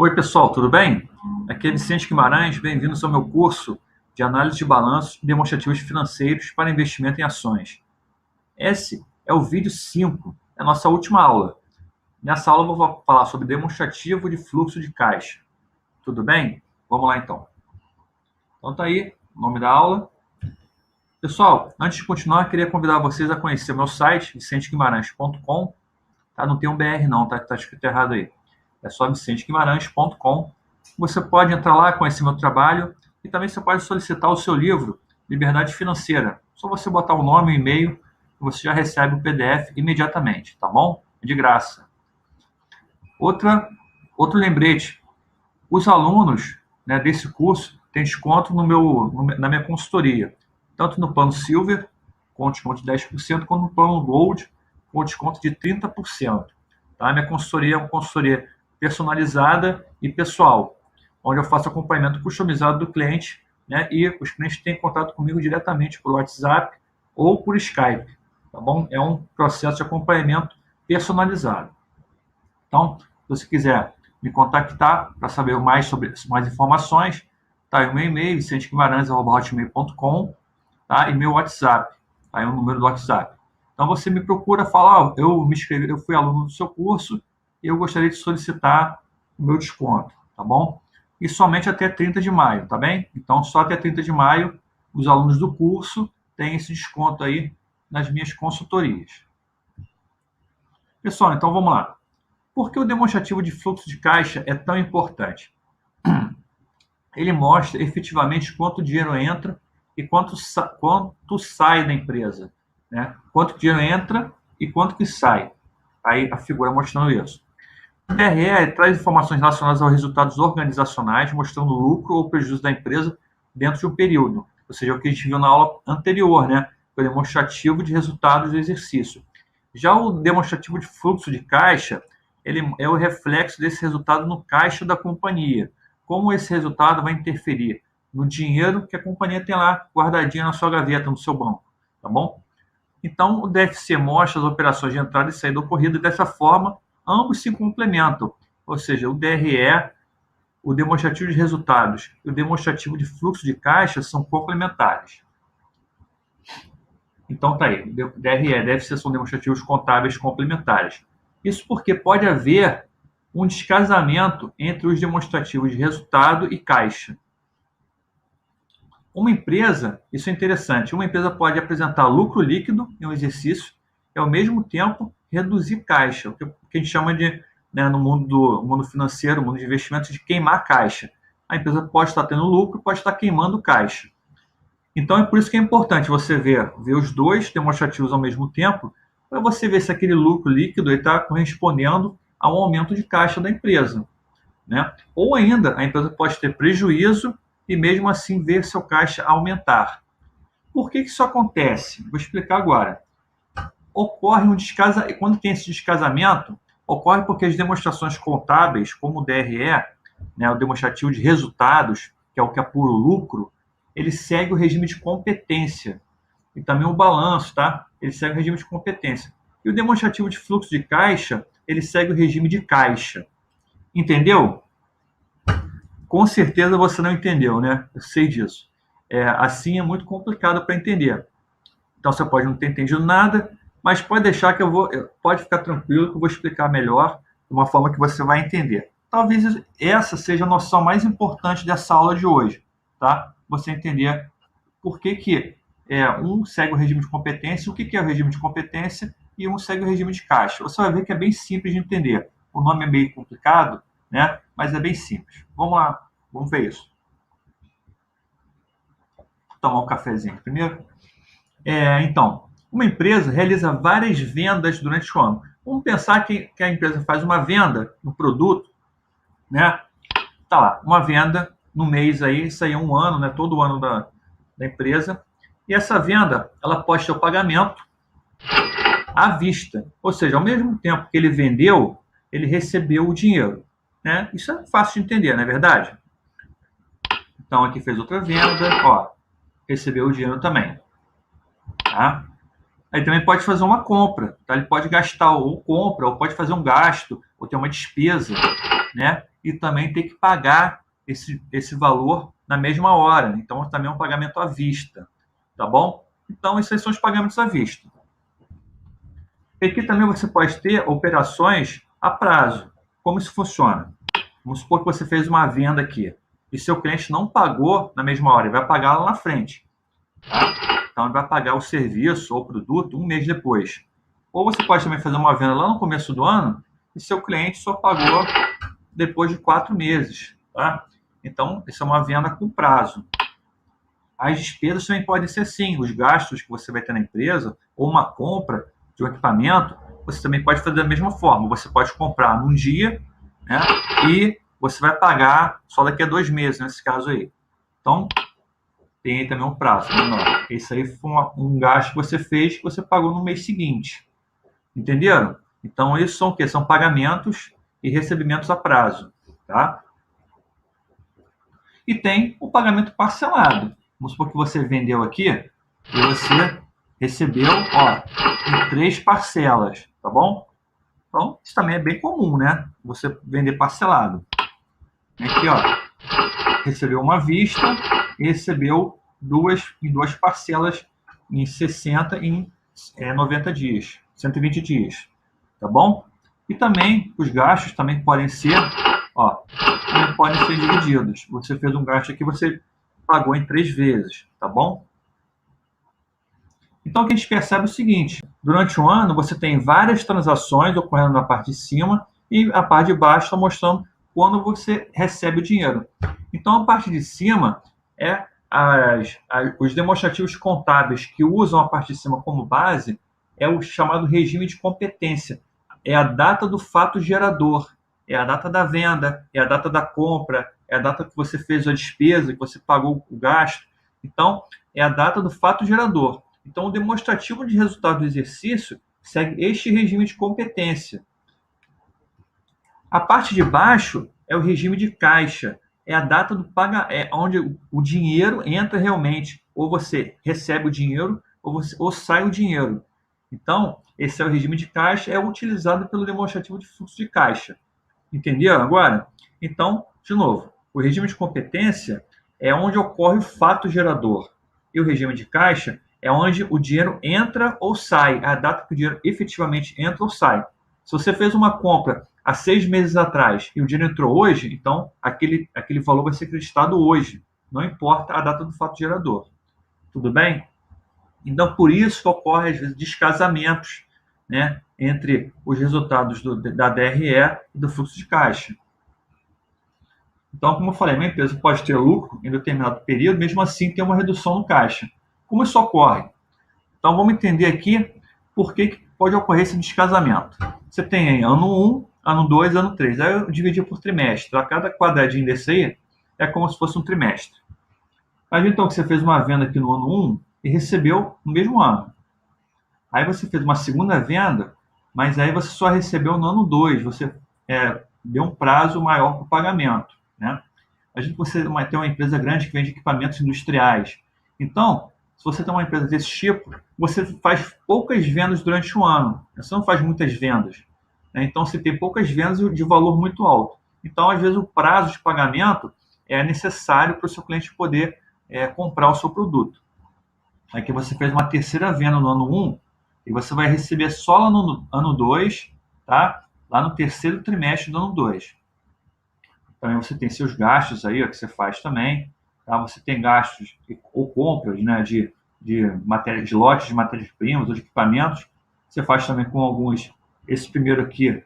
Oi, pessoal, tudo bem? Aqui é Vicente Guimarães, bem-vindos ao meu curso de análise de balanços e demonstrativos financeiros para investimento em ações. Esse é o vídeo 5, é a nossa última aula. Nessa aula eu vou falar sobre demonstrativo de fluxo de caixa. Tudo bem? Vamos lá então. Então tá aí, o nome da aula. Pessoal, antes de continuar, eu queria convidar vocês a conhecer o meu site, vicenteguimarães.com. Tá? Não tem um BR não, tá? Que tá escrito errado aí. É só vicenteguimarães.com. Você pode entrar lá, conhecer meu trabalho e também você pode solicitar o seu livro Liberdade Financeira. Só você botar o nome e o e-mail e você já recebe o PDF imediatamente, tá bom? É de graça. Outro lembrete, os alunos, né, desse curso têm desconto na minha consultoria, tanto no plano Silver, com desconto de 10%, quanto no plano Gold, com desconto de 30%. Tá? Minha consultoria é uma consultoria personalizada e pessoal, onde eu faço acompanhamento customizado do cliente, né, e os clientes têm contato comigo diretamente por WhatsApp ou por Skype. Tá bom? É um processo de acompanhamento personalizado. Então, se você quiser me contactar para saber mais informações, tá aí o meu e-mail, vicenteguimarães@hotmail.com, tá? E meu WhatsApp, tá aí o número do WhatsApp. Então você me procura, fala, eu me inscrevi, eu fui aluno do seu curso e eu gostaria de solicitar o meu desconto, tá bom? E somente até 30 de maio, tá bem? Então só até 30 de maio os alunos do curso têm esse desconto aí nas minhas consultorias. Pessoal, então vamos lá. Por que o demonstrativo de fluxo de caixa é tão importante? Ele mostra efetivamente quanto dinheiro entra e quanto sai da empresa, né? Quanto dinheiro entra e quanto que sai. Aí a figura mostrando isso. O DRE traz informações relacionadas aos resultados organizacionais, mostrando o lucro ou prejuízo da empresa dentro de um período. Ou seja, o que a gente viu na aula anterior, né? O demonstrativo de resultados do exercício. Já o demonstrativo de fluxo de caixa, ele é o reflexo desse resultado no caixa da companhia. Como esse resultado vai interferir no dinheiro que a companhia tem lá guardadinho na sua gaveta, no seu banco, tá bom? Então, o DFC mostra as operações de entrada e saída ocorridas dessa forma, ambos se complementam, ou seja, o DRE, o demonstrativo de resultados e o demonstrativo de fluxo de caixa são complementares. Então, tá aí, DRE, DFC são demonstrativos contábeis complementares. Isso porque pode haver um descasamento entre os demonstrativos de resultado e caixa. Uma empresa, isso é interessante, uma empresa pode apresentar lucro líquido em um exercício e, ao mesmo tempo, reduzir caixa, o que a gente chama de, né, no mundo financeiro, no mundo de investimentos, de queimar caixa. A empresa pode estar tendo lucro, pode estar queimando caixa. Então, é por isso que é importante você ver os dois demonstrativos ao mesmo tempo, para você ver se aquele lucro líquido está correspondendo a um aumento de caixa da empresa, né? Ou ainda, a empresa pode ter prejuízo e mesmo assim ver seu caixa aumentar. Por que isso acontece? Vou explicar agora. Ocorre um descasamento, quando tem esse descasamento, ocorre porque as demonstrações contábeis, como o DRE, né, o demonstrativo de resultados, que é o que apura o lucro, ele segue o regime de competência. E também o balanço, tá? Ele segue o regime de competência. E o demonstrativo de fluxo de caixa, ele segue o regime de caixa. Entendeu? Com certeza você não entendeu, né? Eu sei disso. Assim é muito complicado para entender. Então você pode não ter entendido nada, mas pode deixar que pode ficar tranquilo que eu vou explicar melhor, de uma forma que você vai entender. Talvez essa seja a noção mais importante dessa aula de hoje, tá? Você entender por que um segue o regime de competência, o que é o regime de competência, e um segue o regime de caixa. Você vai ver que é bem simples de entender. O nome é meio complicado, né? Mas é bem simples. Vamos lá, vamos ver isso. Vou tomar um cafezinho primeiro. Então, uma empresa realiza várias vendas durante o ano. Vamos pensar que a empresa faz uma venda no produto, né? Tá lá, uma venda no mês aí, isso aí é um ano, né? Todo ano da empresa. E essa venda, ela pode ter o pagamento à vista. Ou seja, ao mesmo tempo que ele vendeu, ele recebeu o dinheiro, né? Isso é fácil de entender, não é verdade? Então, aqui fez outra venda, ó, recebeu o dinheiro também. Tá? Aí também pode fazer uma compra, tá? Ele pode gastar ou compra, ou pode fazer um gasto, ou ter uma despesa. né? E também ter que pagar esse valor na mesma hora. Então, também é um pagamento à vista, tá bom? Então, esses são os pagamentos à vista. E aqui também você pode ter operações a prazo. Como isso funciona? Vamos supor que você fez uma venda aqui e seu cliente não pagou na mesma hora, ele vai pagar lá na frente. Tá? Então, ele vai pagar o serviço ou o produto um mês depois. Ou você pode também fazer uma venda lá no começo do ano e seu cliente só pagou depois de 4 meses. Tá? Então, isso é uma venda com prazo. As despesas também podem ser sim, os gastos que você vai ter na empresa, ou uma compra de um equipamento, você também pode fazer da mesma forma. Você pode comprar num dia, né, e você vai pagar só daqui a 2 meses, nesse caso aí. Então, tem aí também um prazo menor. Esse aí foi um gasto que você fez que você pagou no mês seguinte. Entenderam? Então, isso são o quê? São pagamentos e recebimentos a prazo. Tá? E tem o pagamento parcelado. Vamos supor que você vendeu aqui e você recebeu, em 3 parcelas, tá bom? Então, isso também é bem comum, né? Você vender parcelado. Aqui, recebeu uma vista e recebeu em duas parcelas em 60 e em 90 dias, 120 dias, tá bom? E também os gastos também podem ser, também podem ser divididos. Você fez um gasto aqui, você pagou em 3 vezes, tá bom? Então, o que a gente percebe é o seguinte: durante um ano, você tem várias transações ocorrendo na parte de cima e a parte de baixo está mostrando quando você recebe o dinheiro. Então, a parte de cima é os demonstrativos contábeis que usam a parte de cima como base, é o chamado regime de competência. É a data do fato gerador, é a data da venda, é a data da compra, é a data que você fez a despesa, que você pagou o gasto. Então, é a data do fato gerador. Então, o demonstrativo de resultado do exercício segue este regime de competência. A parte de baixo é o regime de caixa, é a data do é onde o dinheiro entra realmente, ou você recebe o dinheiro ou sai o dinheiro. Então, esse é o regime de caixa, é utilizado pelo demonstrativo de fluxo de caixa. Entendeu agora? Então, de novo, o regime de competência é onde ocorre o fato gerador. E o regime de caixa é onde o dinheiro entra ou sai, a data que o dinheiro efetivamente entra ou sai. Se você fez uma compra há 6 meses atrás e o dinheiro entrou hoje, então aquele valor vai ser acreditado hoje. Não importa a data do fato gerador. Tudo bem? Então, por isso que ocorre, às vezes, descasamentos, né, entre os resultados da DRE e do fluxo de caixa. Então, como eu falei, uma empresa pode ter lucro em determinado período, mesmo assim ter uma redução no caixa. Como isso ocorre? Então, vamos entender aqui por que pode ocorrer esse descasamento. Você tem aí ano 1, ano 2, ano 3. Aí eu dividi por trimestre. A cada quadradinho desse aí é como se fosse um trimestre. Imagina então que você fez uma venda aqui no ano 1 e recebeu no mesmo ano. Aí você fez uma segunda venda, mas aí você só recebeu no ano 2. Você deu um prazo maior para o pagamento. Né? A gente você tem uma empresa grande que vende equipamentos industriais. Então, se você tem uma empresa desse tipo, você faz poucas vendas durante o ano. Você não faz muitas vendas. Né? Então, você tem poucas vendas de valor muito alto. Então, às vezes, o prazo de pagamento é necessário para o seu cliente poder comprar o seu produto. Aqui você fez uma terceira venda no ano 1 e você vai receber só lá no ano 2, tá? Lá no terceiro trimestre do ano 2. Também você tem seus gastos aí, que você faz também. Tá? Você tem gastos ou compras, né, de lotes de matérias-primas ou de equipamentos. Você faz também com alguns. Esse primeiro aqui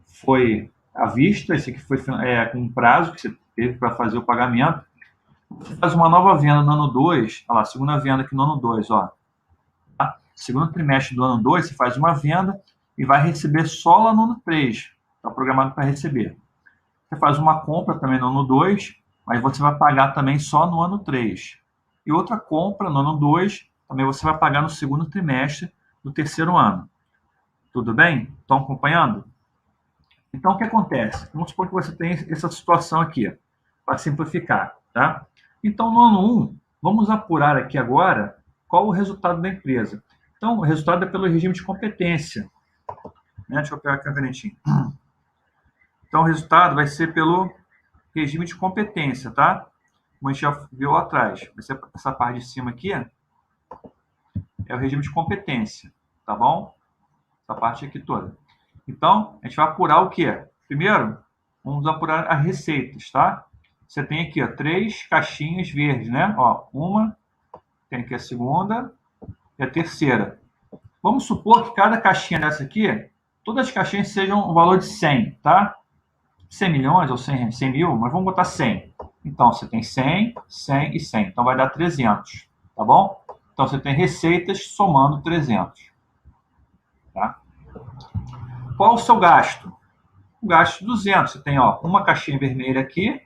foi à vista, esse aqui foi com um prazo que você teve para fazer o pagamento. Você faz uma nova venda no ano 2, olha lá, segunda venda aqui no ano 2, ó. Tá? Segundo trimestre do ano 2, você faz uma venda e vai receber só lá no ano 3. Está programado para receber. Você faz uma compra também no ano 2, mas você vai pagar também só no ano 3. E outra compra no ano 2, também você vai pagar no segundo trimestre do terceiro ano. Tudo bem? Estão acompanhando? Então, o que acontece? Vamos supor que você tem essa situação aqui, para simplificar, tá? Então, no ano 1, vamos apurar aqui agora qual o resultado da empresa. Então, o resultado é pelo regime de competência. Né? Deixa eu pegar aqui a canetinha. Então, o resultado vai ser pelo regime de competência, tá? Como a gente já viu lá atrás. Essa parte de cima aqui é o regime de competência, tá bom? Essa parte aqui toda. Então, a gente vai apurar o quê? Primeiro, vamos apurar as receitas, tá? Você tem aqui, ó, 3 caixinhas verdes, né? Ó, uma, tem aqui a segunda e a terceira. Vamos supor que cada caixinha dessa aqui, todas as caixinhas sejam o valor de 100, tá? 100 milhões ou 100 mil, mas vamos botar 100. Então, você tem 100, 100 e 100. Então, vai dar 300, tá bom? Então, você tem receitas somando 300. Tá? Qual o seu gasto? O gasto de 200. Você tem, ó, uma caixinha vermelha aqui.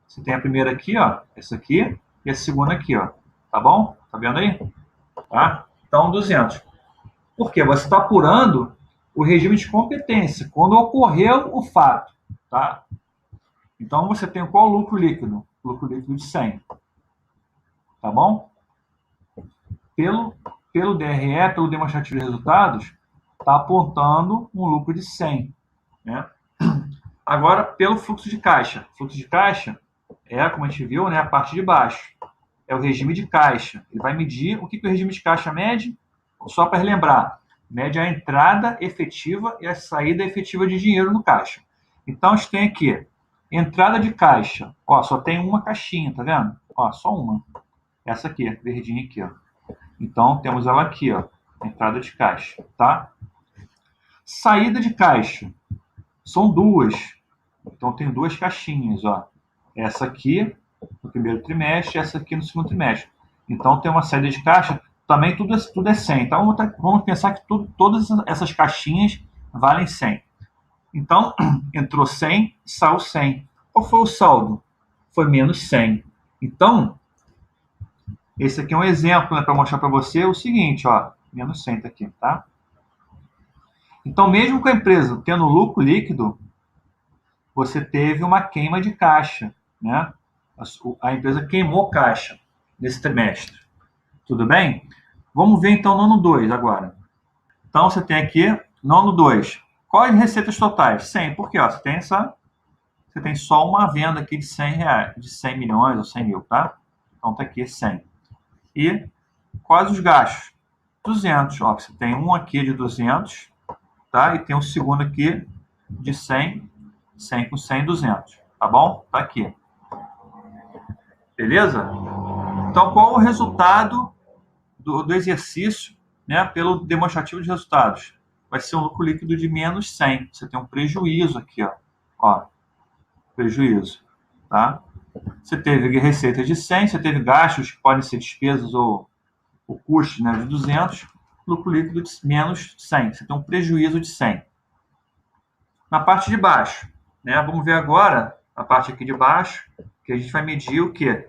Você tem a primeira aqui, ó, essa aqui, e a segunda aqui, ó. Tá bom? Tá vendo aí? Tá? Então, 200. Por quê? Você está apurando o regime de competência, quando ocorreu o fato, tá? Então, você tem qual lucro líquido? Lucro líquido de 100. Tá bom? Pelo DRE, pelo demonstrativo de resultados, está apontando um lucro de 100. Né? Agora, pelo fluxo de caixa. Fluxo de caixa é, como a gente viu, né, a parte de baixo. É o regime de caixa. Ele vai medir o que o regime de caixa mede, só para relembrar. Mede a entrada efetiva e a saída efetiva de dinheiro no caixa. Então, a gente tem aqui, entrada de caixa. Ó, só tem uma caixinha, tá vendo? Ó, só uma. Essa aqui, verdinha aqui, ó. Então, temos ela aqui, ó, entrada de caixa, tá? Saída de caixa. São duas. Então, tem 2 caixinhas, ó. Essa aqui no primeiro trimestre e essa aqui no segundo trimestre. Então, tem uma saída de caixa, também tudo é 100. Então, vamos pensar que todas essas caixinhas valem 100. Então, entrou 100, saiu 100. Qual foi o saldo? Foi menos 100. Então, esse aqui é um exemplo, né, para mostrar para você o seguinte, ó, menos 100 tá aqui, tá? Então, mesmo com a empresa tendo lucro líquido, você teve uma queima de caixa, né? A empresa queimou caixa nesse trimestre. Tudo bem? Vamos ver então o nono 2 agora. Então, você tem aqui, nono 2. Quais as receitas totais? 100. Por quê? Ó, você tem só uma venda aqui de 100 reais, de 100 milhões ou 100 mil, tá? Então, tá aqui 100. E quais os gastos? 200. Ó, você tem um aqui de 200, tá? E tem um segundo aqui de 100, 100 com 100, 200. Tá bom? Tá aqui. Beleza? Então, qual o resultado do exercício, né, pelo demonstrativo de resultados? Vai ser um lucro líquido de menos 100. Você tem um prejuízo aqui, ó, prejuízo, tá? Você teve receita de 100, você teve gastos que podem ser despesas ou custos, né, de 200, lucro líquido de menos 100. Você tem um prejuízo de 100. Na parte de baixo, né, vamos ver agora a parte aqui de baixo, que a gente vai medir o quê?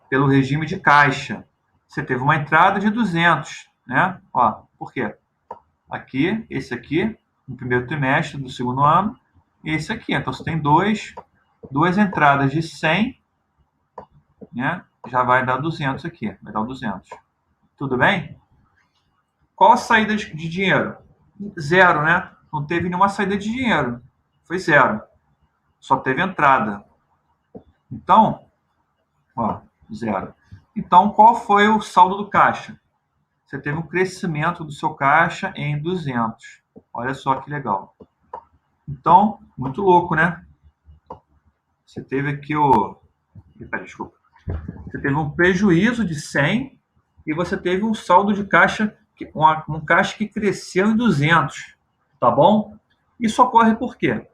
Pelo regime de caixa. Você teve uma entrada de 200, né? Ó, por quê? Aqui, esse aqui, no primeiro trimestre do segundo ano, e esse aqui. Então, você tem duas entradas de 100, né? Já vai dar 200 aqui, vai dar 200. Tudo bem? Qual a saída de dinheiro? Zero, né? Não teve nenhuma saída de dinheiro. Foi zero. Só teve entrada. Então, ó, zero. Então, qual foi o saldo do caixa? Você teve um crescimento do seu caixa em 200. Olha só que legal. Então, muito louco, né? Você teve aqui desculpa. Você teve um prejuízo de 100 e você teve um saldo de caixa, um caixa que cresceu em 200. Tá bom? Isso ocorre por quê?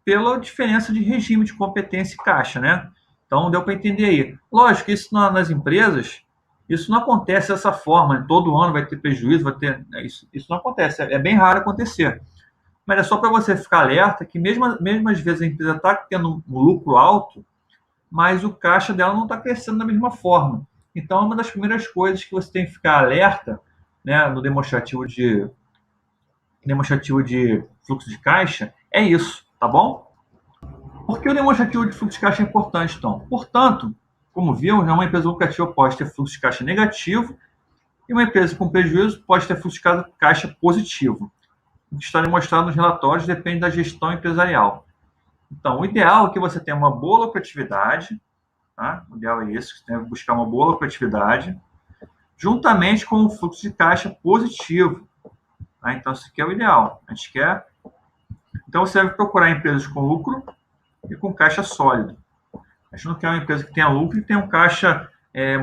Pela diferença de regime de competência e caixa, né? Então, deu para entender aí. Lógico que isso nas empresas, isso não acontece dessa forma. Todo ano vai ter prejuízo, vai ter... Isso não acontece. É bem raro acontecer. Mas é só para você ficar alerta que mesmo às vezes a empresa está tendo um lucro alto, mas o caixa dela não está crescendo da mesma forma. Então, uma das primeiras coisas que você tem que ficar alerta, né, no demonstrativo de fluxo de caixa é isso, tá bom? Por que o demonstrativo de fluxo de caixa é importante, então? Portanto, como vimos, uma empresa lucrativa pode ter fluxo de caixa negativo e uma empresa com prejuízo pode ter fluxo de caixa positivo. O que está demonstrado nos relatórios depende da gestão empresarial. Então, o ideal é que você tenha uma boa lucratividade, tá? O ideal é isso, você tem que buscar uma boa lucratividade, juntamente com um fluxo de caixa positivo. Tá? Então, isso aqui é o ideal. A gente quer. Então, você deve procurar empresas com lucro e com caixa sólido. A gente não quer uma empresa que tenha lucro e tenha um caixa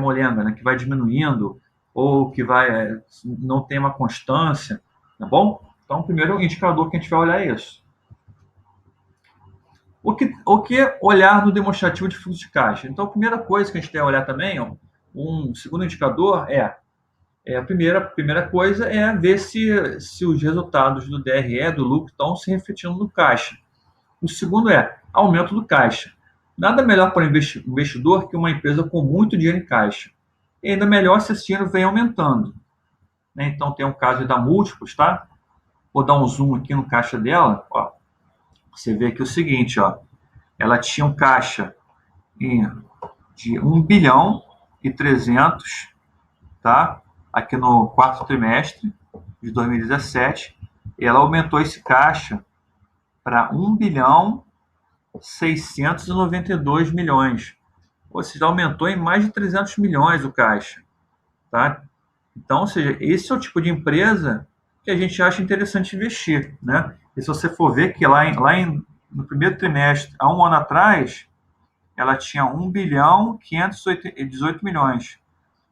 molenga, né? Que vai diminuindo ou que vai não tem uma constância, tá bom? Então, o primeiro indicador que a gente vai olhar é isso. O que olhar no demonstrativo de fluxo de caixa? Então, a primeira coisa que a gente tem que olhar também, ó, um segundo indicador a primeira coisa é ver se os resultados do DRE, do lucro, estão se refletindo no caixa. O segundo é aumento do caixa. Nada melhor para o investidor que uma empresa com muito dinheiro em caixa. E ainda melhor se esse dinheiro vem aumentando. Né? Então, tem um caso da Múltiplos, tá? Vou dar um zoom aqui no caixa dela. Ó. Você vê aqui o seguinte, ó. Ela tinha um caixa de 1 bilhão e 300, tá? Aqui no quarto trimestre de 2017, e ela aumentou esse caixa para 1 bilhão 692 milhões. Ou seja, aumentou em mais de 300 milhões o caixa, tá? Então, ou seja, esse é o tipo de empresa que a gente acha interessante investir, né? E se você for ver que no primeiro trimestre, há um ano atrás, ela tinha 1 bilhão 518 milhões.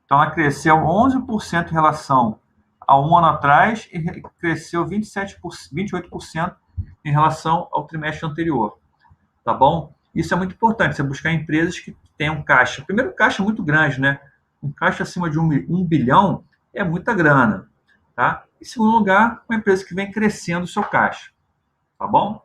Então, ela cresceu 11% em relação a um ano atrás e cresceu 28% em relação ao trimestre anterior. Tá bom? Isso é muito importante, você buscar empresas que tenham caixa. Primeiro, caixa muito grande, né? Um caixa acima de 1 bilhão é muita grana. Tá? Em segundo lugar, uma empresa que vem crescendo o seu caixa. Tá bom?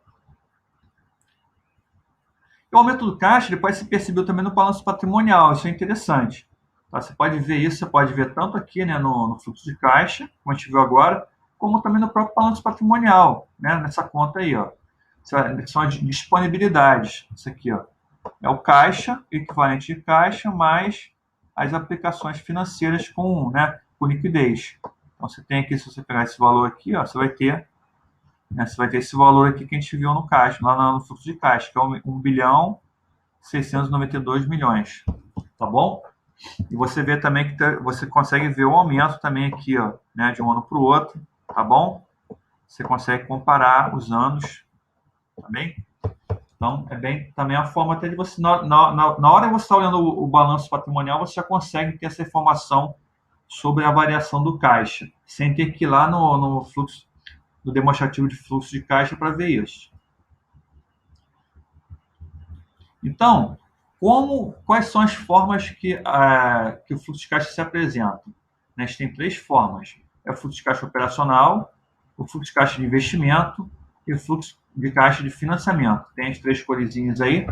E o aumento do caixa depois se percebeu também no balanço patrimonial, isso é interessante. Tá? Você pode ver isso, você pode ver tanto aqui, né, no fluxo de caixa, como a gente viu agora, como também no próprio balanço patrimonial, né, nessa conta aí, ó. São as disponibilidades. Isso aqui, ó, é o caixa, equivalente de caixa, mais as aplicações financeiras com liquidez. Então, você tem aqui, se você pegar esse valor aqui, ó, você vai ter esse valor aqui que a gente viu no caixa, lá no fluxo de caixa, que é 1 bilhão 692 milhões. Tá bom? E você vê também que você consegue ver o aumento também aqui, ó, né, de um ano para o outro. Tá bom? Você consegue comparar os anos. Tá bem? Então, é bem também a forma até de você, na hora que você está olhando o balanço patrimonial, você já consegue ter essa informação sobre a variação do caixa, sem ter que ir lá no fluxo, no demonstrativo de fluxo de caixa para ver isso. Então, quais são as formas que o fluxo de caixa se apresenta? A gente tem três formas. É o fluxo de caixa operacional, o fluxo de caixa de investimento e o fluxo de caixa de financiamento. Tem as três coresinhas aí,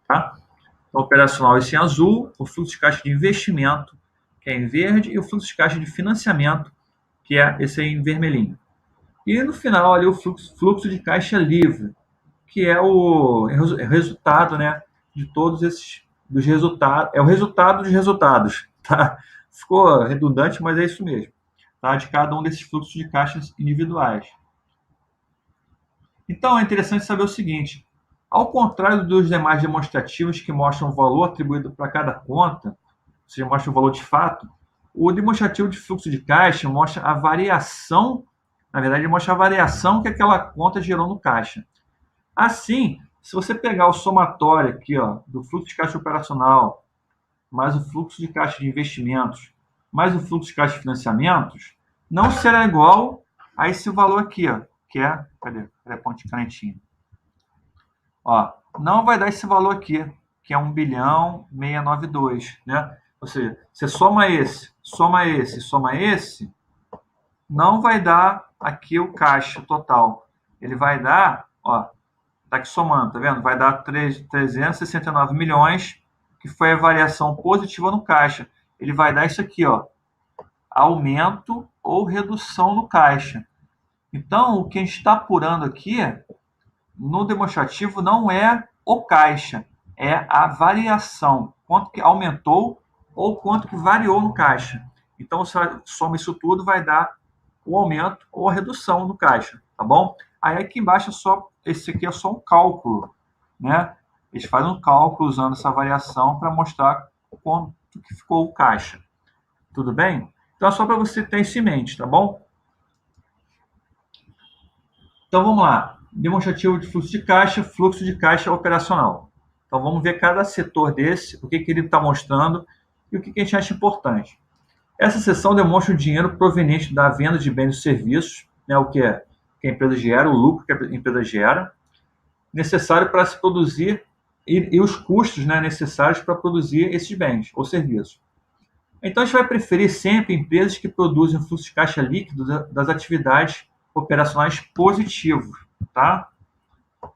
tá? O operacional esse em azul, o fluxo de caixa de investimento, que é em verde, e o fluxo de caixa de financiamento, que é esse aí em vermelhinho. E no final ali o fluxo de caixa livre, que é o resultado, né, de todos esses dos resultados, é o resultado dos resultados, tá? Ficou redundante, mas é isso mesmo, tá? De cada um desses fluxos de caixas individuais. Então é interessante saber o seguinte: ao contrário dos demais demonstrativos que mostram o valor atribuído para cada conta, ou seja, mostra o valor de fato, o demonstrativo de fluxo de caixa mostra a variação, na verdade, mostra a variação que aquela conta gerou no caixa. Assim, se você pegar o somatório aqui, ó, do fluxo de caixa operacional, mais o fluxo de caixa de investimentos, mais o fluxo de caixa de financiamentos, não será igual a esse valor aqui, ó, que é, cadê a ponte de canetinha? Ó, não vai dar esse valor aqui, que é 1 bilhão 692, né? Ou seja, você soma esse, soma esse, não vai dar aqui o caixa total. Ele vai dar, ó, tá aqui somando, tá vendo? Vai dar 369 milhões, que foi a variação positiva no caixa. Ele vai dar isso aqui, ó, aumento ou redução no caixa. Então, o que a gente está apurando aqui no demonstrativo não é o caixa, é a variação, quanto que aumentou ou quanto que variou no caixa. Então, você soma isso tudo, vai dar o aumento ou a redução no caixa, tá bom? Aí aqui embaixo esse aqui é só um cálculo né? Eles fazem um cálculo usando essa variação para mostrar quanto que ficou o caixa. Tudo bem? Então, é só para você ter isso em mente, tá bom? Então, vamos lá. Demonstrativo de fluxo de caixa operacional. Então, vamos ver cada setor desse, o que, que ele está mostrando e o que, que a gente acha importante. Essa seção demonstra o dinheiro proveniente da venda de bens e serviços, né, o que é que a empresa gera, o lucro que a empresa gera, necessário para se produzir e os custos, né, necessários para produzir esses bens ou serviços. Então, a gente vai preferir sempre empresas que produzem um fluxo de caixa líquido das atividades operacionais positivos, tá?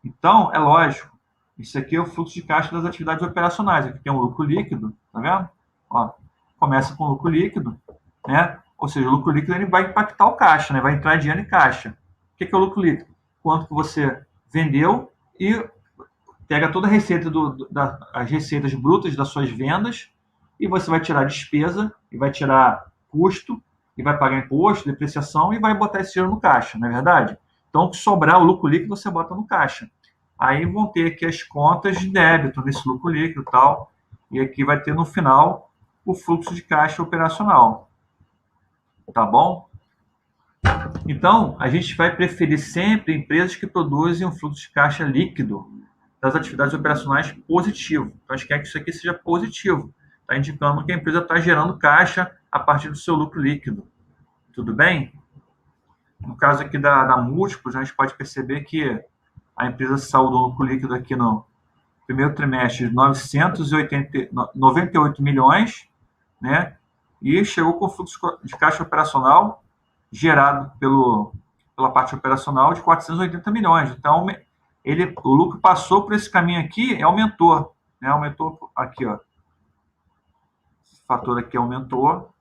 Então, é lógico, isso aqui é o fluxo de caixa das atividades operacionais. Aqui tem um lucro líquido, tá vendo? Ó, começa com lucro líquido, né? Ou seja, o lucro líquido ele vai impactar o caixa, né? Vai entrar dinheiro em caixa. O que é o lucro líquido? Quanto que você vendeu e pega toda a receita as receitas brutas das suas vendas e você vai tirar despesa e vai tirar custo e vai pagar imposto, depreciação e vai botar esse dinheiro no caixa, não é verdade? Então, o que sobrar, o lucro líquido, você bota no caixa. Aí vão ter aqui as contas de débito nesse lucro líquido e tal, e aqui vai ter no final o fluxo de caixa operacional. Tá bom? Então, a gente vai preferir sempre empresas que produzem um fluxo de caixa líquido das atividades operacionais positivo. Então, a gente quer que isso aqui seja positivo. Está indicando que a empresa está gerando caixa a partir do seu lucro líquido. Tudo bem? No caso aqui da Múltiplos, a gente pode perceber que a empresa saiu do lucro líquido aqui no primeiro trimestre de 998 milhões, né? E chegou com fluxo de caixa operacional gerado pela parte operacional de 480 milhões. Então, o lucro passou por esse caminho aqui e aumentou. Né? Aumentou aqui, ó. Esse fator aqui aumentou.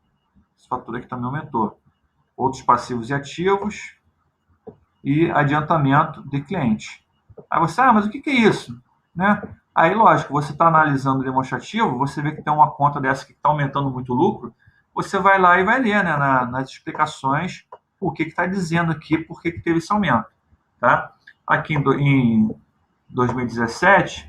Esse fator aqui também aumentou. Outros passivos e ativos e adiantamento de cliente. Aí você, mas o que é isso? Né? Aí, lógico, você está analisando o demonstrativo, você vê que tem uma conta dessa que está aumentando muito o lucro, você vai lá e vai ler, né, nas explicações o que está dizendo aqui, por que teve esse aumento. Tá? Aqui em 2017,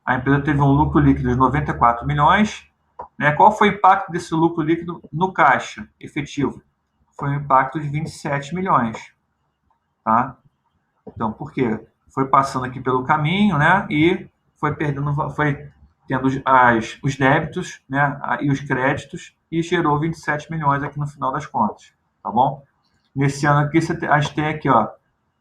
a empresa teve um lucro líquido de 94 milhões. Né? Qual foi o impacto desse lucro líquido no caixa efetivo? Foi um impacto de 27 milhões. Tá? Então, por quê? Foi passando aqui pelo caminho, né? E foi tendo os débitos, né? E os créditos e gerou 27 milhões aqui no final das contas, tá bom? Nesse ano aqui a gente tem aqui, ó,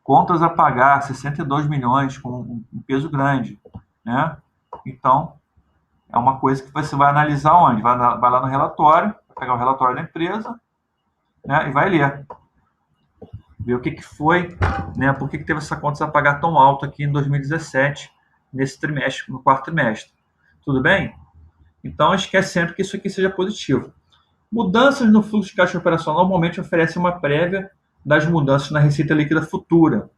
contas a pagar 62 milhões com um peso grande, né? Então, é uma coisa que você vai analisar onde? Vai lá no relatório, pegar o relatório da empresa, né? E vai ler. Ver o que foi, né? Por que teve essa conta a pagar tão alto aqui em 2017, nesse trimestre, no quarto trimestre. Tudo bem? Então, esquece sempre que isso aqui seja positivo. Mudanças no fluxo de caixa operacional normalmente oferecem uma prévia das mudanças na receita líquida futura.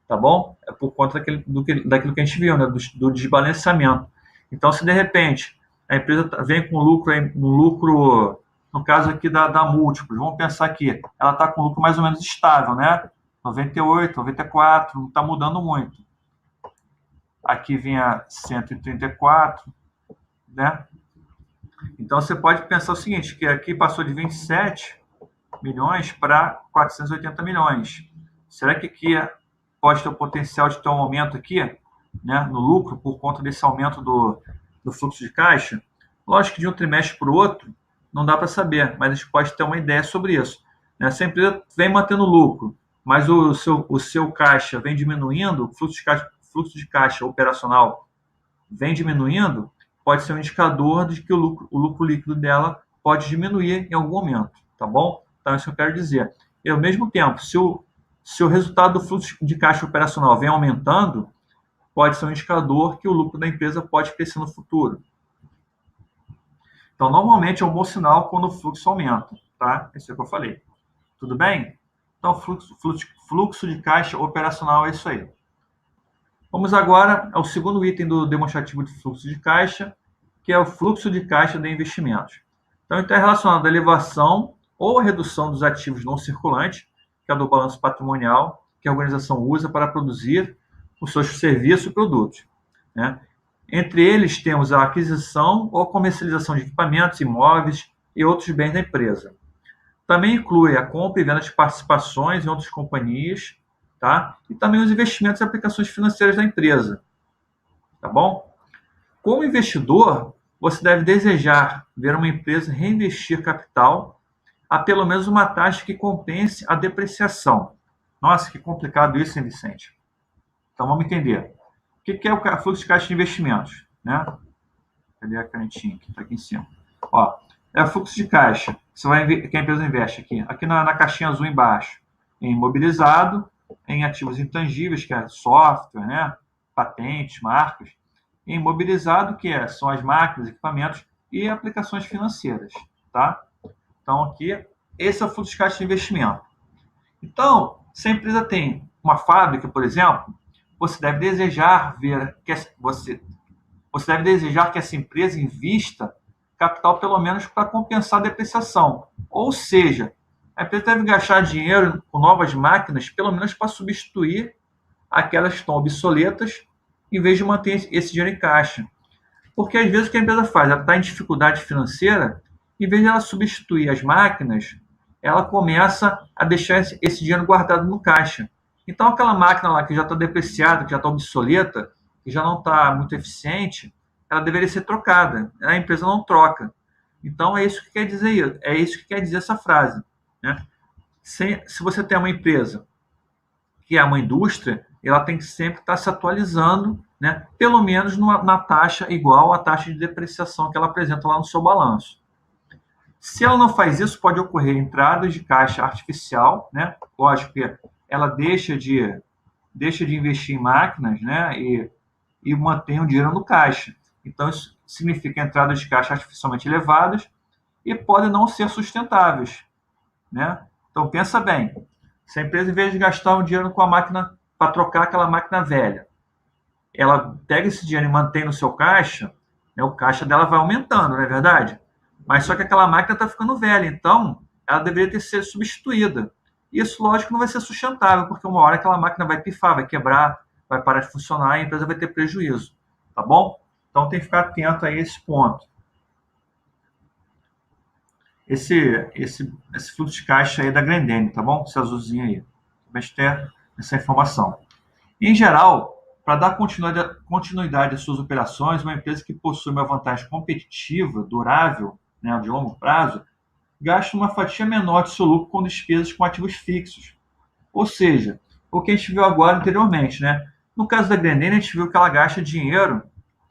Tá bom? É por conta daquilo que a gente viu, né? Do desbalanceamento. Então, se de repente a empresa vem com um lucro, no caso aqui da Múltiplos, vamos pensar que ela está com lucro mais ou menos estável, né? 98, 94, não está mudando muito. Aqui vinha 134, né? Então, você pode pensar o seguinte, que aqui passou de 27 milhões para 480 milhões. Será que aqui pode ter o potencial de ter um aumento aqui, né, no lucro, por conta desse aumento do fluxo de caixa? Lógico que de um trimestre para o outro, não dá para saber, mas a gente pode ter uma ideia sobre isso. Né? Se a empresa vem mantendo lucro, mas o seu caixa vem diminuindo, o fluxo de caixa operacional vem diminuindo, pode ser um indicador de que o lucro líquido dela pode diminuir em algum momento, tá bom? Então, isso que eu quero dizer. E, ao mesmo tempo, se o resultado do fluxo de caixa operacional vem aumentando, pode ser um indicador que o lucro da empresa pode crescer no futuro. Então, normalmente é um bom sinal quando o fluxo aumenta, tá? Isso é o que eu falei. Tudo bem? Então, fluxo de caixa operacional é isso aí. Vamos agora ao segundo item do demonstrativo de fluxo de caixa, que é o fluxo de caixa de investimentos. Então, está relacionado à elevação ou à redução dos ativos não circulantes, que é do balanço patrimonial, que a organização usa para produzir os seus serviços e produtos. né? Entre eles temos a aquisição ou comercialização de equipamentos, imóveis e outros bens da empresa. Também inclui a compra e venda de participações em outras companhias, tá? E também os investimentos e aplicações financeiras da empresa, tá bom? Como investidor, você deve desejar ver uma empresa reinvestir capital a pelo menos uma taxa que compense a depreciação. Nossa, que complicado isso, hein, Vicente? Então vamos entender. O que é o fluxo de caixa de investimentos, né? Cadê a canetinha? Está aqui em cima. Ó, é o fluxo de caixa que a empresa investe aqui. Aqui na caixinha azul embaixo. Em imobilizado, em ativos intangíveis, que é software, né? Patentes, marcas. Em imobilizado, são as máquinas, equipamentos e aplicações financeiras, tá? Então aqui, esse é o fluxo de caixa de investimento. Então, se a empresa tem uma fábrica, por exemplo, você deve desejar que essa empresa invista capital pelo menos para compensar a depreciação. Ou seja, a empresa deve gastar dinheiro com novas máquinas, pelo menos para substituir aquelas que estão obsoletas, em vez de manter esse dinheiro em caixa. Porque às vezes o que a empresa faz? Ela está em dificuldade financeira, em vez de ela substituir as máquinas, ela começa a deixar esse dinheiro guardado no caixa. Então aquela máquina lá que já está depreciada, que já está obsoleta, que já não está muito eficiente, ela deveria ser trocada. A empresa não troca. Então é isso que quer dizer, essa frase, né? Se você tem uma empresa que é uma indústria, ela tem que sempre estar se atualizando, né? Pelo menos na taxa igual à taxa de depreciação que ela apresenta lá no seu balanço. Se ela não faz isso, pode ocorrer entradas de caixa artificial, né? Lógico que ela deixa de investir em máquinas, né? E mantém o dinheiro no caixa. Então, isso significa entradas de caixa artificialmente elevadas e podem não ser sustentáveis, né? Então, pensa bem. Se a empresa, em vez de gastar um dinheiro com a máquina para trocar aquela máquina velha, ela pega esse dinheiro e mantém no seu caixa, né, o caixa dela vai aumentando, não é verdade? Mas só que aquela máquina está ficando velha, então ela deveria ter sido substituída. Isso, lógico, não vai ser sustentável, porque uma hora aquela máquina vai pifar, vai quebrar, vai parar de funcionar e a empresa vai ter prejuízo, tá bom? Então tem que ficar atento a esse ponto. Esse fluxo de caixa aí é da Grendene, tá bom? Esse azulzinho aí. Vai ter essa informação. Em geral, para dar continuidade às suas operações, uma empresa que possui uma vantagem competitiva, durável, né, de longo prazo, gasta uma fatia menor de seu lucro com despesas com ativos fixos. Ou seja, o que a gente viu agora anteriormente, né? No caso da Grendene, a gente viu que ela gasta dinheiro,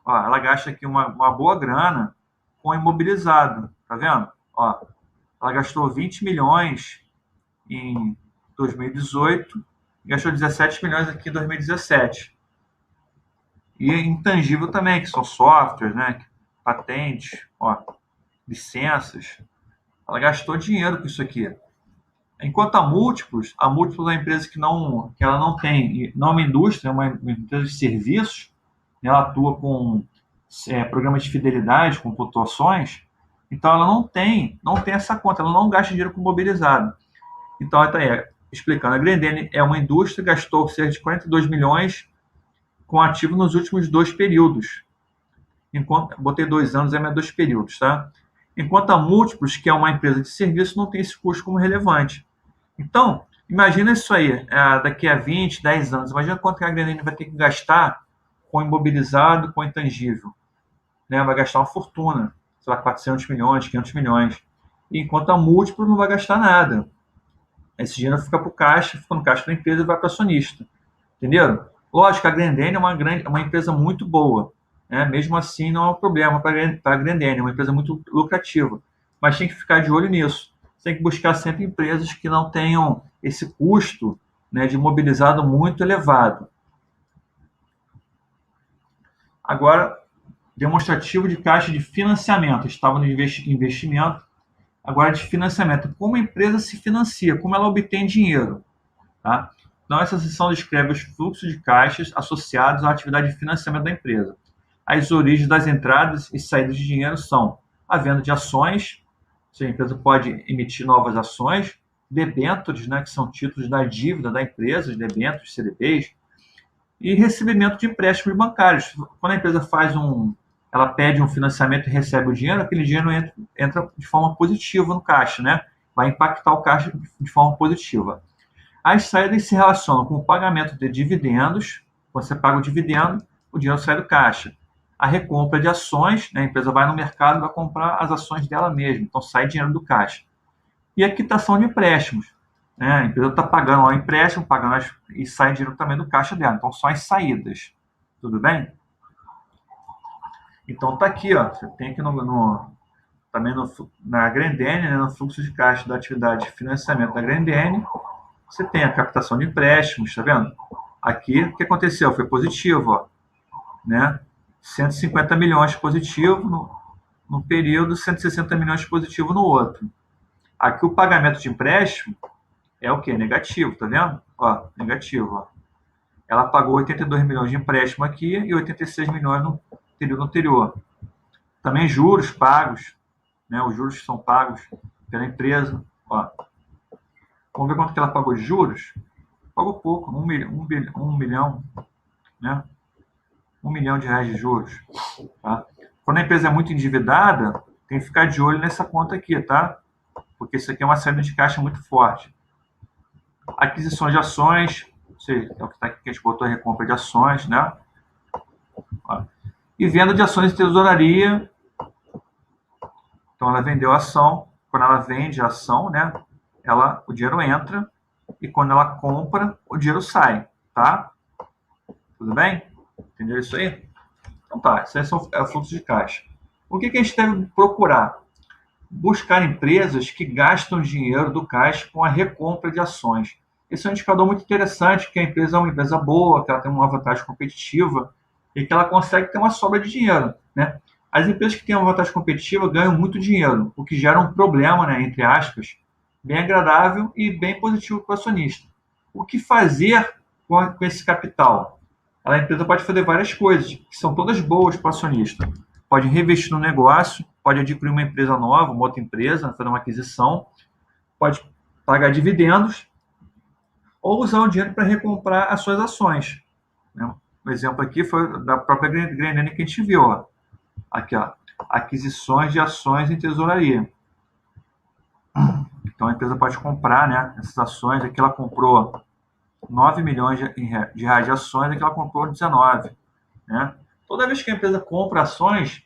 ó, ela gasta aqui uma boa grana com imobilizado, tá vendo? Ó, ela gastou 20 milhões em 2018 e gastou 17 milhões aqui em 2017. E intangível também, que são softwares, né? Patentes, ó, licenças. Ela gastou dinheiro com isso aqui. Enquanto a múltiplos é uma empresa que ela não tem, não é uma indústria, é uma empresa de serviços, né? Ela atua com programas de fidelidade, com pontuações, então ela não tem essa conta, ela não gasta dinheiro com mobilizado. Então, ela está explicando, a Grendene é uma indústria, gastou cerca de 42 milhões com ativo nos últimos 2 períodos. Botei 2 anos, é 2 períodos, tá? Enquanto a Múltiplos, que é uma empresa de serviço, não tem esse custo como relevante. Então, imagina isso aí, daqui a 20, 10 anos. Imagina quanto que a Grendene vai ter que gastar com imobilizado, com intangível. Né? Vai gastar uma fortuna, sei lá, 400 milhões, 500 milhões. Enquanto a Múltiplos não vai gastar nada. Esse dinheiro fica para o caixa, fica no caixa da empresa e vai para o acionista. Entenderam? Lógico, a Grendene é uma empresa muito boa. Né? Mesmo assim, não é um problema para a Grendene, é uma empresa muito lucrativa. Mas tem que ficar de olho nisso. Você tem que buscar sempre empresas que não tenham esse custo, né, de mobilizado muito elevado. Agora, demonstrativo de caixa de financiamento. Estava no investimento, agora de financiamento. Como a empresa se financia, como ela obtém dinheiro. Tá? Então, essa seção descreve os fluxos de caixas associados à atividade de financiamento da empresa. As origens das entradas e saídas de dinheiro são a venda de ações, ou seja, a empresa pode emitir novas ações, debêntures, né, que são títulos da dívida da empresa, os debêntures, CDBs, E recebimento de empréstimos bancários. Quando a empresa ela pede um financiamento e recebe o dinheiro, aquele dinheiro entra de forma positiva no caixa, né? Vai impactar o caixa de forma positiva. As saídas se relacionam com o pagamento de dividendos. Quando você paga o dividendo, o dinheiro sai do caixa. A recompra de ações, né? A empresa vai no mercado e vai comprar as ações dela mesma, então sai dinheiro do caixa. E a quitação de empréstimos, né? A empresa está pagando lá o empréstimo, e sai dinheiro também do caixa dela, então são as saídas. Tudo bem? Então tá aqui, ó, você tem aqui também na Grendene, né, no fluxo de caixa da atividade de financiamento da Grendene, você tem a captação de empréstimos, tá vendo? Aqui, o que aconteceu? Foi positivo, ó, né? 150 milhões positivo no período, 160 milhões positivo no outro. Aqui o pagamento de empréstimo é o quê? Negativo, tá vendo? Ó, negativo, ó. Ela pagou 82 milhões de empréstimo aqui e 86 milhões no período anterior. Também juros pagos, né? Os juros são pagos pela empresa, ó. Vamos ver quanto que ela pagou de juros? Pagou pouco, 1 milhão, né? 1 milhão de reais de juros. Tá? Quando a empresa é muito endividada, tem que ficar de olho nessa conta aqui, tá? Porque isso aqui é uma saída de caixa muito forte. Aquisições de ações, é o que está aqui, que a gente botou a recompra de ações, né? E venda de ações de tesouraria. Então ela vendeu a ação, quando ela vende a ação, né? O dinheiro entra e quando ela compra, o dinheiro sai, tá? Tudo bem? Entendeu isso aí? Então tá, isso aí é o fluxo de caixa. O que a gente deve procurar? Buscar empresas que gastam dinheiro do caixa com a recompra de ações. Esse é um indicador muito interessante, que a empresa é uma empresa boa, que ela tem uma vantagem competitiva e que ela consegue ter uma sobra de dinheiro, né? As empresas que têm uma vantagem competitiva ganham muito dinheiro, o que gera um problema, né, entre aspas, bem agradável e bem positivo para o acionista. O que fazer com esse capital? A empresa pode fazer várias coisas, que são todas boas para o acionista. Pode reinvestir no negócio, pode adquirir uma empresa nova, uma outra empresa, fazer uma aquisição, pode pagar dividendos ou usar o dinheiro para recomprar as suas ações. O exemplo aqui foi da própria Grendene que a gente viu. Ó. Aqui, ó, aquisições de ações em tesouraria. Então a empresa pode comprar, né, essas ações. Aqui ela comprou 9 milhões de reais de ações, aqui ela comprou 19. Né? Toda vez que a empresa compra ações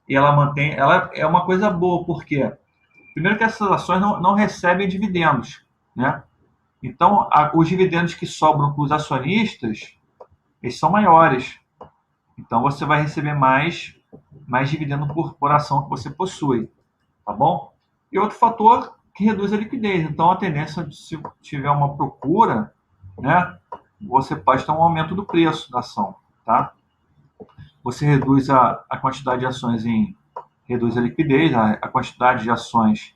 e ela mantém, ela é uma coisa boa, porque primeiro que essas ações não recebem dividendos, né? Então os dividendos que sobram para os acionistas, eles são maiores. Então você vai receber mais dividendo por ação que você possui, tá bom? E outro fator que reduz a liquidez. Então a tendência, se tiver uma procura, né, você pode ter um aumento do preço da ação, tá? Você reduz a quantidade de ações reduz a liquidez, a quantidade de ações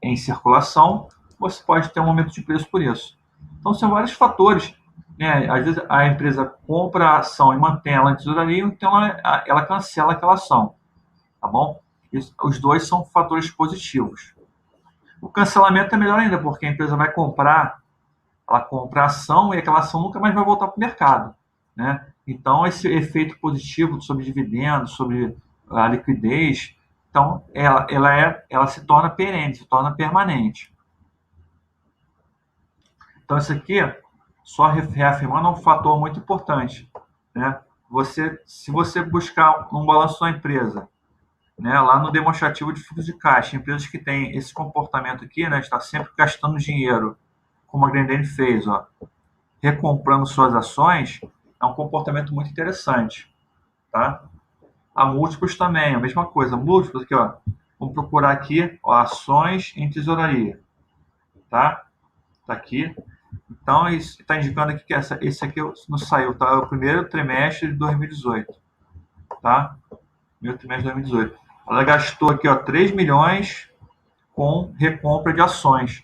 em circulação, você pode ter um aumento de preço por isso. Então são vários fatores, né? Às vezes a empresa compra a ação e mantém ela em tesouraria, então ela cancela aquela ação, tá bom? Os dois são fatores positivos. O cancelamento é melhor ainda, porque a empresa vai comprar, ela compra a ação e aquela ação nunca mais vai voltar para o mercado, né? Então, esse efeito positivo sobre dividendos, sobre a liquidez, então, ela se torna perene, se torna permanente. Então, isso aqui, só reafirmando, é um fator muito importante, né? Se você buscar um balanço da empresa, né, lá no demonstrativo de fluxo de caixa, empresas que têm esse comportamento aqui, né, está sempre gastando dinheiro, como a Grendene fez, ó, recomprando suas ações, é um comportamento muito interessante, tá? A múltiplos também, a mesma coisa. Múltiplos aqui, ó. Vamos procurar aqui, ó, ações em tesouraria, tá? Tá aqui. Então, está indicando aqui que esse aqui não saiu, tá? É o primeiro trimestre de 2018, tá? Primeiro trimestre de 2018. Ela gastou aqui, ó, 3 milhões com recompra de ações,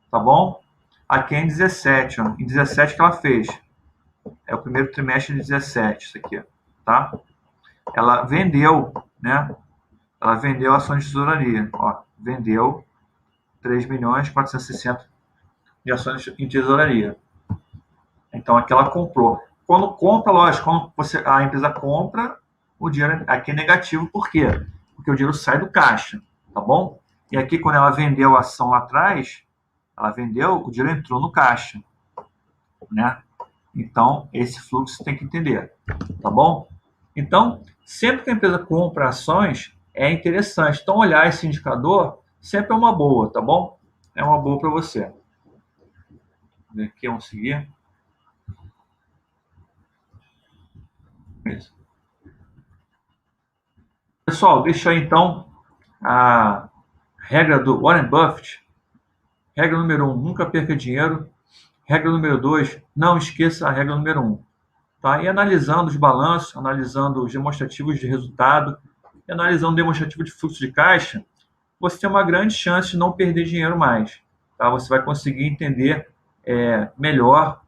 tá bom? Aqui é em 17, ó. Em 17 que ela fez. É o primeiro trimestre de 17, isso aqui, tá? Ela vendeu, né? Ela vendeu ações de tesouraria, ó. Vendeu 3 milhões 460 de ações em tesouraria. Então aqui ela comprou. quando compra, lógico, quando a empresa compra, o dinheiro aqui é negativo. Por quê? Porque o dinheiro sai do caixa, tá bom? E aqui, quando ela vendeu a ação lá atrás, ela vendeu, o dinheiro entrou no caixa, né? Então, esse fluxo você tem que entender, tá bom? Então, sempre que a empresa compra ações, é interessante. Então, olhar esse indicador sempre é uma boa, tá bom? É uma boa para você. Aqui, vamos seguir. Isso. Pessoal, deixa aí então a regra do Warren Buffett. Regra número 1, nunca perca dinheiro. Regra número 2, não esqueça a regra número 1. Tá? E analisando os balanços, analisando os demonstrativos de resultado, e analisando o demonstrativo de fluxo de caixa, você tem uma grande chance de não perder dinheiro mais. Tá? Você vai conseguir entender melhor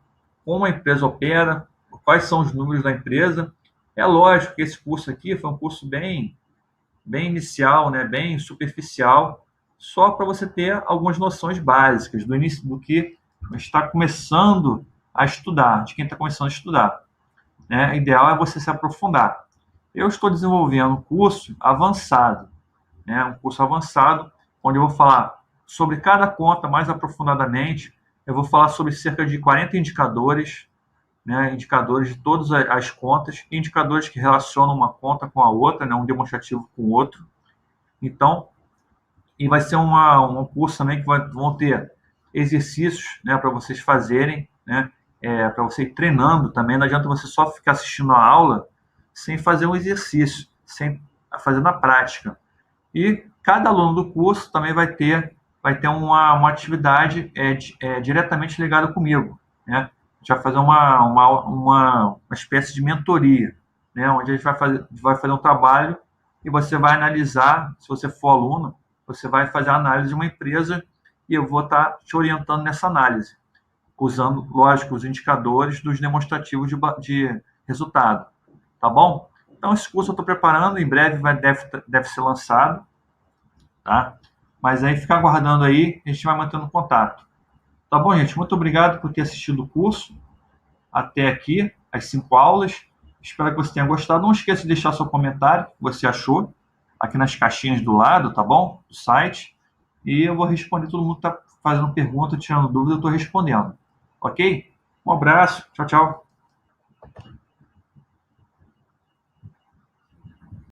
como a empresa opera, quais são os números da empresa. É lógico que esse curso aqui foi um curso bem inicial, né, bem superficial, só para você ter algumas noções básicas do início do que está começando a estudar, de quem está começando a estudar. Né? O ideal é você se aprofundar. Eu estou desenvolvendo um curso avançado, né? Um curso avançado, onde eu vou falar sobre cada conta mais aprofundadamente. Eu vou falar sobre cerca de 40 indicadores, né? Indicadores de todas as contas, indicadores que relacionam uma conta com a outra, né? Um demonstrativo com o outro. Então, e vai ser um curso também que vão ter exercícios, né, para vocês fazerem, né, para você ir treinando também. Não adianta você só ficar assistindo a aula sem fazer um exercício, sem fazer na prática. E cada aluno do curso também vai ter uma atividade diretamente ligada comigo, né? A gente vai fazer uma espécie de mentoria, né? Onde a gente vai fazer um trabalho e você vai analisar, se você for aluno, você vai fazer a análise de uma empresa e eu vou estar te orientando nessa análise, usando, lógico, os indicadores dos demonstrativos de resultado, tá bom? Então, esse curso eu estou preparando, em breve deve ser lançado, tá? Mas aí fica aguardando aí, a gente vai mantendo contato. Tá bom, gente? Muito obrigado por ter assistido o curso até aqui, as 5 aulas. Espero que você tenha gostado. Não esqueça de deixar seu comentário, o que você achou, aqui nas caixinhas do lado, tá bom? Do site. E eu vou responder todo mundo que está fazendo pergunta, tirando dúvida, eu estou respondendo. Ok? Um abraço. Tchau, tchau.